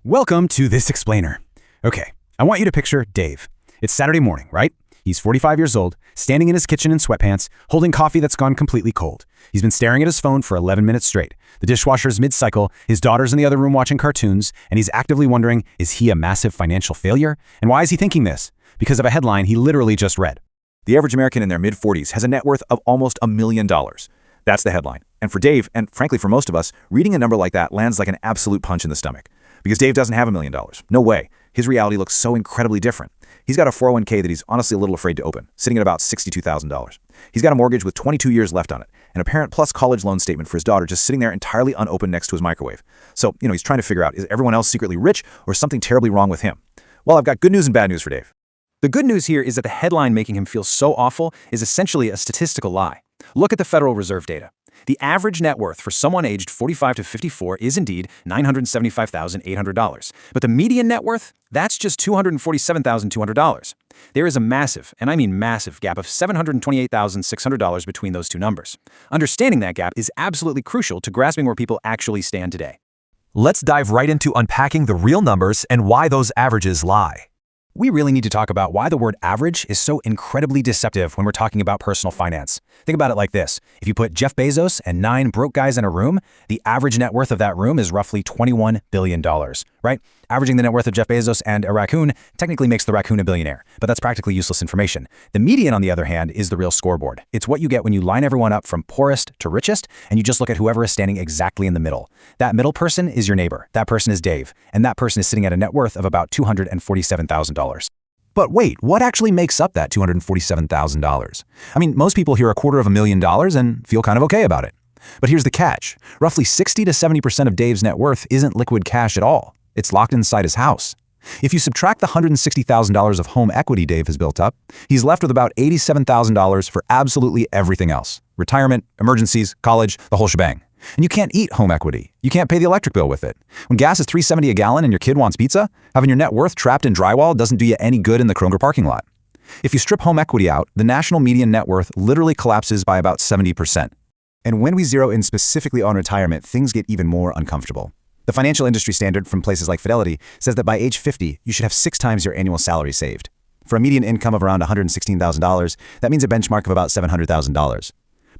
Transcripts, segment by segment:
Welcome to This Explainer. Okay, I want you to picture Dave. It's Saturday morning, right? He's 45 years old, standing in his kitchen in sweatpants, holding coffee that's gone completely cold. He's been staring at his phone for 11 minutes straight. The dishwasher's mid-cycle, his daughter's in the other room watching cartoons, and he's actively wondering, is he a massive financial failure? And why is he thinking this? Because of a headline he literally just read. The average American in their mid-40s has a net worth of almost $1 million. That's the headline. And for Dave, and frankly for most of us, reading a number like that lands like an absolute punch in the stomach. Because Dave doesn't have $1 million. No way. His reality looks so incredibly different. He's got a 401k that he's honestly a little afraid to open, sitting at about $62,000. He's got a mortgage with 22 years left on it, and a parent plus college loan statement for his daughter just sitting there entirely unopened next to his microwave. So, he's trying to figure out, is everyone else secretly rich or something terribly wrong with him? Well, I've got good news and bad news for Dave. The good news here is that the headline making him feel so awful is essentially a statistical lie. Look at the Federal Reserve data. The average net worth for someone aged 45 to 54 is indeed $975,800. But the median net worth? That's just $247,200. There is a massive, and I mean massive, gap of $728,600 between those two numbers. Understanding that gap is absolutely crucial to grasping where people actually stand today. Let's dive right into unpacking the real numbers and why those averages lie. We really need to talk about why the word average is so incredibly deceptive when we're talking about personal finance. Think about it like this. If you put Jeff Bezos and 9 broke guys in a room, the average net worth of that room is roughly $21 billion, right? Averaging the net worth of Jeff Bezos and a raccoon technically makes the raccoon a billionaire, but that's practically useless information. The median, on the other hand, is the real scoreboard. It's what you get when you line everyone up from poorest to richest, and you just look at whoever is standing exactly in the middle. That middle person is your neighbor. That person is Dave, and that person is sitting at a net worth of about $247,000. But wait, what actually makes up that $247,000? I mean, most people hear $250,000 and feel kind of okay about it. But here's the catch. Roughly 60 to 70% of Dave's net worth isn't liquid cash at all. It's locked inside his house. If you subtract the $160,000 of home equity Dave has built up, he's left with about $87,000 for absolutely everything else. Retirement, emergencies, college, the whole shebang. And you can't eat home equity. You can't pay the electric bill with it. When gas is $3.70 a gallon and your kid wants pizza, having your net worth trapped in drywall doesn't do you any good in the Kroger parking lot. If you strip home equity out, the national median net worth literally collapses by about 70%. And when we zero in specifically on retirement, things get even more uncomfortable. The financial industry standard from places like Fidelity says that by age 50, you should have 6 times your annual salary saved. For a median income of around $116,000, that means a benchmark of about $700,000.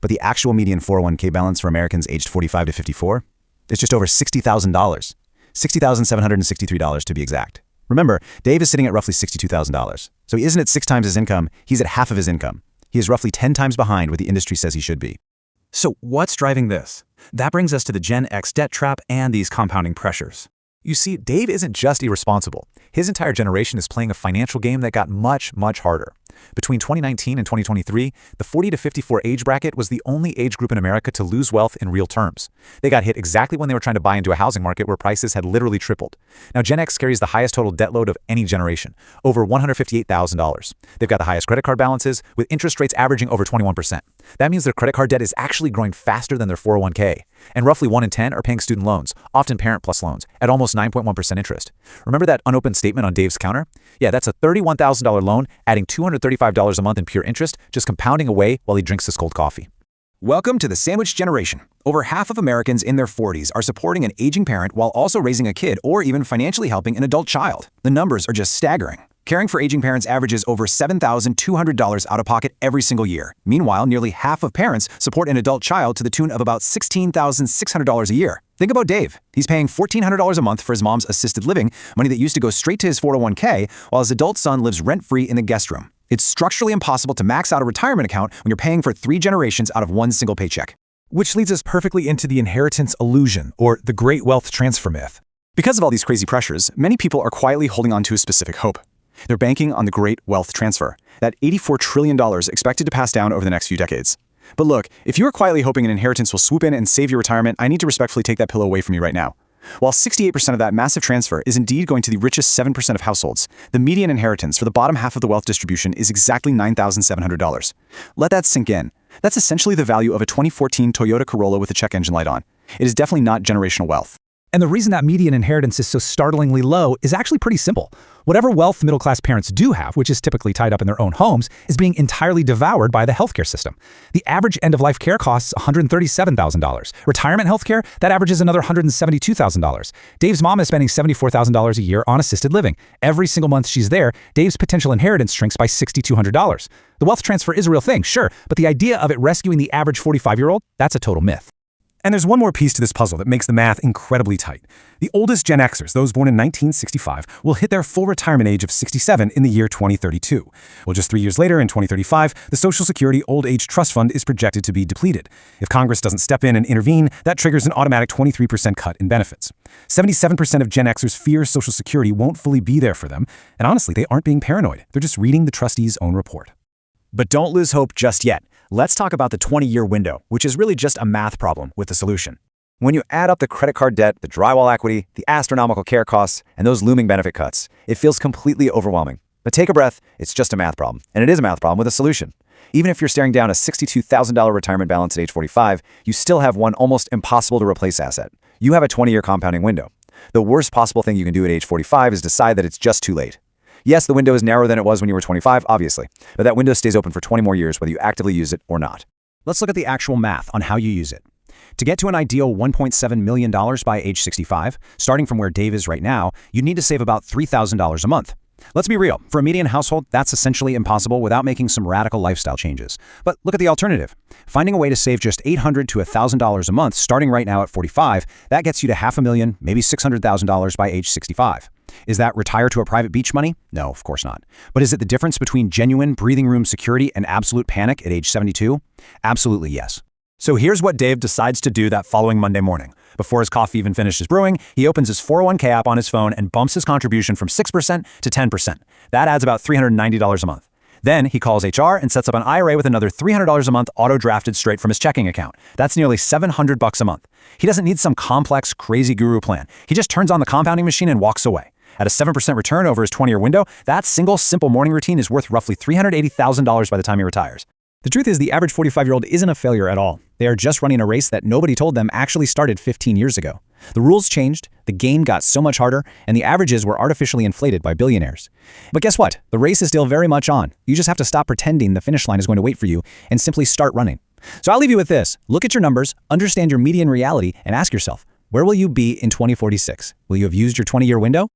But the actual median 401k balance for Americans aged 45 to 54 is just over $60,000. $60,763 to be exact. Remember, Dave is sitting at roughly $62,000. So he isn't at 6 times his income, he's at half of his income. He is roughly 10 times behind what the industry says he should be. So what's driving this? That brings us to the Gen X debt trap and these compounding pressures. You see, Dave isn't just irresponsible. His entire generation is playing a financial game that got much, much harder. Between 2019 and 2023, the 40 to 54 age bracket was the only age group in America to lose wealth in real terms. They got hit exactly when they were trying to buy into a housing market where prices had literally tripled. Now, Gen X carries the highest total debt load of any generation, over $158,000. They've got the highest credit card balances, with interest rates averaging over 21%. That means their credit card debt is actually growing faster than their 401k. And roughly 1 in 10 are paying student loans, often parent plus loans, at almost 9.1% interest. Remember that unopened statement on Dave's counter? Yeah, that's a $31,000 loan, adding $235 a month in pure interest, just compounding away while he drinks his cold coffee. Welcome to the sandwich generation. Over half of Americans in their 40s are supporting an aging parent while also raising a kid or even financially helping an adult child. The numbers are just staggering. Caring for aging parents averages over $7,200 out of pocket every single year. Meanwhile, nearly half of parents support an adult child to the tune of about $16,600 a year. Think about Dave. He's paying $1,400 a month for his mom's assisted living, money that used to go straight to his 401k, while his adult son lives rent-free in the guest room. It's structurally impossible to max out a retirement account when you're paying for 3 generations out of one single paycheck. Which leads us perfectly into the inheritance illusion, or the great wealth transfer myth. Because of all these crazy pressures, many people are quietly holding on to a specific hope. They're banking on the great wealth transfer, that $84 trillion expected to pass down over the next few decades. But look, if you are quietly hoping an inheritance will swoop in and save your retirement, I need to respectfully take that pillow away from you right now. While 68% of that massive transfer is indeed going to the richest 7% of households, the median inheritance for the bottom half of the wealth distribution is exactly $9,700. Let that sink in. That's essentially the value of a 2014 Toyota Corolla with a check engine light on. It is definitely not generational wealth. And the reason that median inheritance is so startlingly low is actually pretty simple. Whatever wealth middle-class parents do have, which is typically tied up in their own homes, is being entirely devoured by the healthcare system. The average end-of-life care costs $137,000. Retirement healthcare, that averages another $172,000. Dave's mom is spending $74,000 a year on assisted living. Every single month she's there, Dave's potential inheritance shrinks by $6,200. The wealth transfer is a real thing, sure, but the idea of it rescuing the average 45-year-old, that's a total myth. And there's one more piece to this puzzle that makes the math incredibly tight. The oldest Gen Xers, those born in 1965, will hit their full retirement age of 67 in the year 2032. Well, just 3 years later, in 2035, the Social Security Old Age Trust Fund is projected to be depleted. If Congress doesn't step in and intervene, that triggers an automatic 23% cut in benefits. 77% of Gen Xers fear Social Security won't fully be there for them, and honestly, they aren't being paranoid. They're just reading the trustee's own report. But don't lose hope just yet. Let's talk about the 20-year window, which is really just a math problem with a solution. When you add up the credit card debt, the drywall equity, the astronomical care costs, and those looming benefit cuts, it feels completely overwhelming. But take a breath, it's just a math problem. And it is a math problem with a solution. Even if you're staring down a $62,000 retirement balance at age 45, you still have one almost impossible to replace asset. You have a 20-year compounding window. The worst possible thing you can do at age 45 is decide that it's just too late. Yes, the window is narrower than it was when you were 25, obviously, but that window stays open for 20 more years whether you actively use it or not. Let's look at the actual math on how you use it. To get to an ideal $1.7 million by age 65, starting from where Dave is right now, you'd need to save about $3,000 a month. Let's be real, for a median household, that's essentially impossible without making some radical lifestyle changes. But look at the alternative. Finding a way to save just $800 to $1,000 a month starting right now at 45, that gets you to $500,000, maybe $600,000 by age 65. Is that retire to a private beach money? No, of course not. But is it the difference between genuine breathing room security and absolute panic at age 72? Absolutely yes. So here's what Dave decides to do that following Monday morning. Before his coffee even finishes brewing, he opens his 401k app on his phone and bumps his contribution from 6% to 10%. That adds about $390 a month. Then he calls HR and sets up an IRA with another $300 a month auto-drafted straight from his checking account. That's nearly $700 a month. He doesn't need some complex, crazy guru plan. He just turns on the compounding machine and walks away. At a 7% return over his 20-year window, that single, simple morning routine is worth roughly $380,000 by the time he retires. The truth is, the average 45-year-old isn't a failure at all. They are just running a race that nobody told them actually started 15 years ago. The rules changed, the game got so much harder, and the averages were artificially inflated by billionaires. But guess what? The race is still very much on. You just have to stop pretending the finish line is going to wait for you and simply start running. So I'll leave you with this. Look at your numbers, understand your median reality, and ask yourself, where will you be in 2046? Will you have used your 20-year window?